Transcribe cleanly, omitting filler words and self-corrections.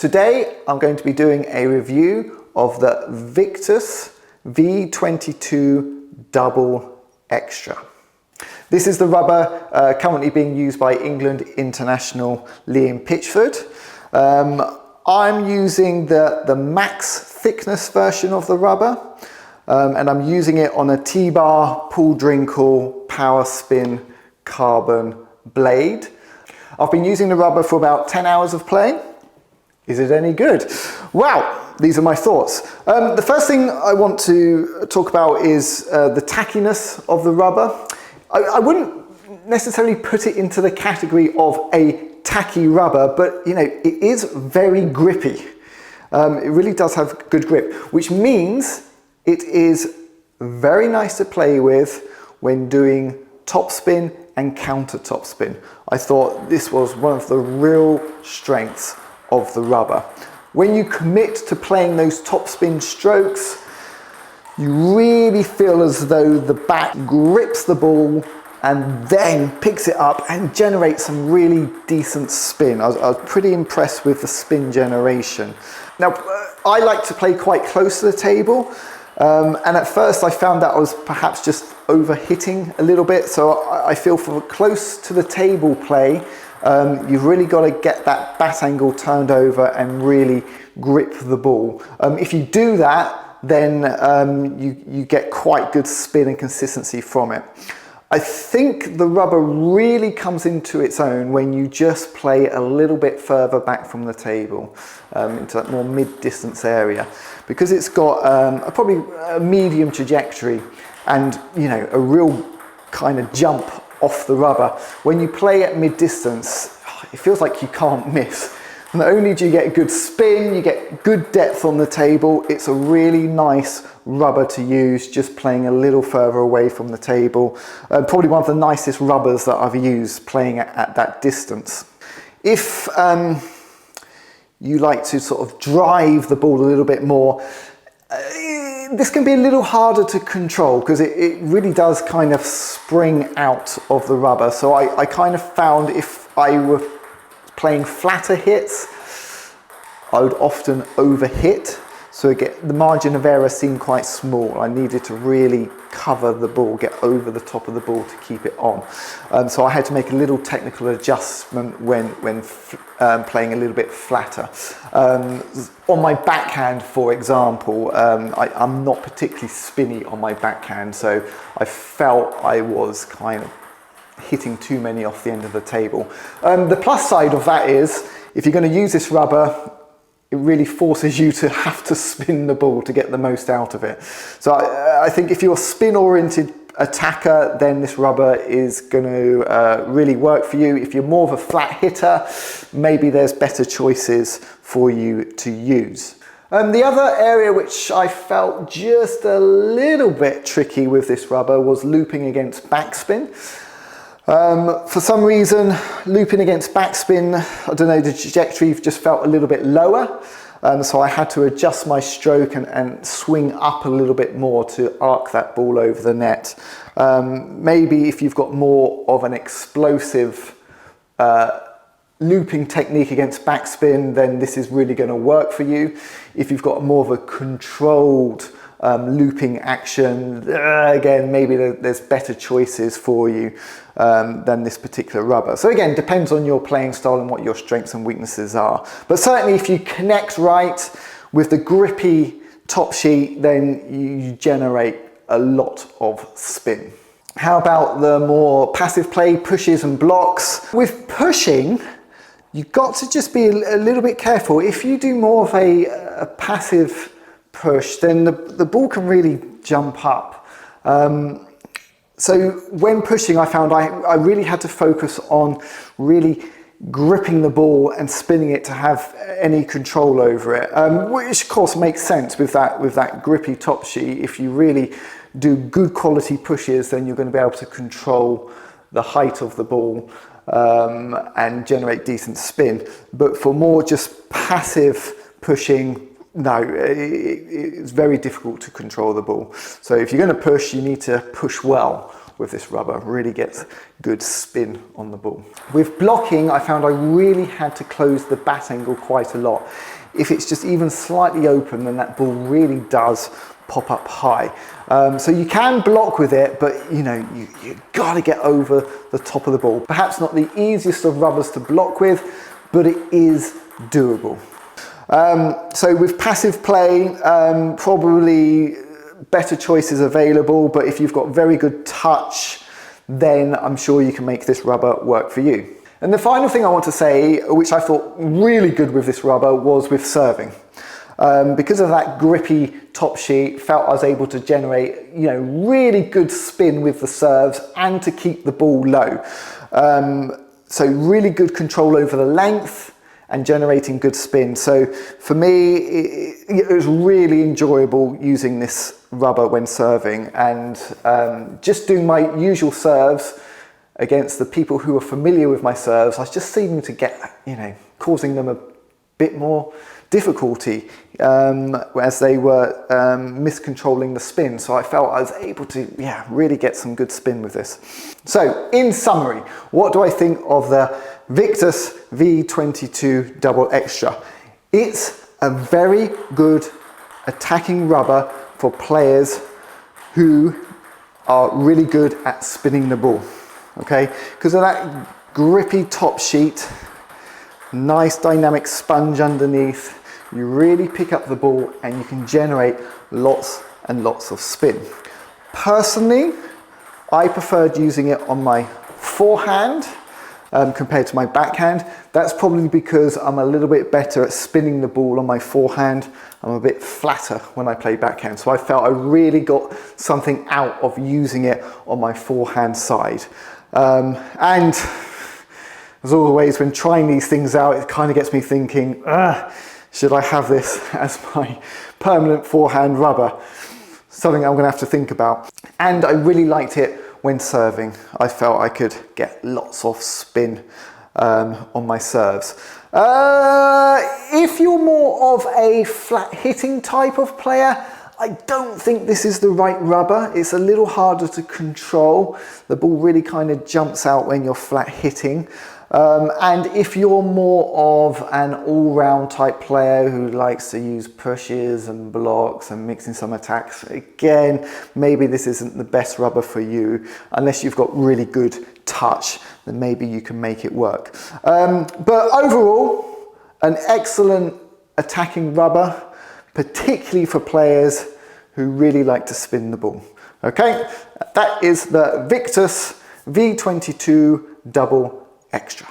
Today I'm going to be doing a review of the Victas V22 Double Extra. This is the rubber currently being used by England international Liam Pitchford. I'm using the max thickness version of the rubber, and I'm using it on a T-bar Paul Drinkle Power Spin carbon blade. I've been using the rubber for about 10 hours of playing. Is it any good? Wow, these are my thoughts. The first thing I want to talk about is the tackiness of the rubber. I wouldn't necessarily put it into the category of a tacky rubber, but you know, it is very grippy. It really does have good grip, which means it is very nice to play with when doing topspin and counter topspin. I thought this was one of the real strengths of the rubber. When you commit to playing those topspin strokes, you really feel as though the bat grips the ball and then picks it up and generates some really decent spin. I was pretty impressed with the spin generation. Now, I like to play quite close to the table, and at first I found that I was perhaps just over-hitting a little bit, so I feel for close to the table play, you've really got to get that bat angle turned over and really grip the ball. If you do that, then you get quite good spin and consistency from it. I think the rubber really comes into its own when you just play a little bit further back from the table, into that more mid-distance area, because it's got probably a medium trajectory and, you know, a real kind of jump off the rubber. When you play at mid-distance, it feels like you can't miss. Not only do you get good spin, you get good depth on the table, it's a really nice rubber to use just playing a little further away from the table. Probably one of the nicest rubbers that I've used playing at that distance. If you like to sort of drive the ball a little bit more, this can be a little harder to control because it really does kind of spring out of the rubber. So I kind of found if I were playing flatter hits, I would often overhit, so the margin of error seemed quite small. I needed to really cover the ball, get over the top of the ball to keep it on. So I had to make a little technical adjustment when playing a little bit flatter. On my backhand, for example, I'm not particularly spinny on my backhand, so I felt I was kind of hitting too many off the end of the table. The plus side of that is, if you're going to use this rubber, it really forces you to have to spin the ball to get the most out of it. So I think if you're a spin-oriented attacker, then this rubber is going to really work for you. If you're more of a flat hitter, maybe there's better choices for you to use. The other area which I felt just a little bit tricky with this rubber was looping against backspin. For some reason, looping against backspin, I don't know, the trajectory just felt a little bit lower, so I had to adjust my stroke and swing up a little bit more to arc that ball over the net. Maybe if you've got more of an explosive looping technique against backspin, then this is really going to work for you. If you've got more of a controlled looping action, again, maybe there's better choices for you than this particular rubber. So again, depends on your playing style and what your strengths and weaknesses are. But certainly if you connect right with the grippy top sheet, then you generate a lot of spin. How about the more passive play, pushes and blocks? With pushing, you've got to just be a little bit careful. If you do more of a passive push, then the ball can really jump up. So when pushing, I found I really had to focus on really gripping the ball and spinning it to have any control over it, which of course makes sense with that grippy top sheet. If you really do good quality pushes, then you're going to be able to control the height of the ball and generate decent spin. But for more just passive pushing, no, it's very difficult to control the ball. So if you're going to push, you need to push well with this rubber, really gets good spin on the ball. With blocking, I found I really had to close the bat angle quite a lot. If it's just even slightly open, then that ball really does pop up high. So you can block with it, but you got to get over the top of the ball. Perhaps not the easiest of rubbers to block with, but it is doable. So with passive play, probably better choices available, but if you've got very good touch, then I'm sure you can make this rubber work for you. And the final thing I want to say, which I thought really good with this rubber, was with serving. Because of that grippy top sheet, felt I was able to generate, really good spin with the serves and to keep the ball low. So really good control over the length and generating good spin. So for me, it was really enjoyable using this rubber when serving, and just doing my usual serves against the people who are familiar with my serves, I was just seeming to get, causing them a bit more difficulty as they were miscontrolling the spin. So I felt I was able to really get some good spin with this. So in summary, what do I think of the Victas V22 Double Extra? It's a very good attacking rubber for players who are really good at spinning the ball, okay? Because of that grippy top sheet, nice dynamic sponge underneath, you really pick up the ball and you can generate lots and lots of spin. Personally, I preferred using it on my forehand compared to my backhand. That's probably because I'm a little bit better at spinning the ball on my forehand. I'm a bit flatter when I play backhand. So I felt I really got something out of using it on my forehand side. And as always, when trying these things out, it kind of gets me thinking, should I have this as my permanent forehand rubber? Something I'm going to have to think about. And I really liked it when serving. I felt I could get lots of spin on my serves. If you're more of a flat hitting type of player, I don't think this is the right rubber. It's a little harder to control. The ball really kind of jumps out when you're flat hitting. And if you're more of an all-round type player who likes to use pushes and blocks and mixing some attacks, again, maybe this isn't the best rubber for you. Unless you've got really good touch, then maybe you can make it work. But overall, an excellent attacking rubber, particularly for players who really like to spin the ball. Okay, that is the Victas V22 Double Extra.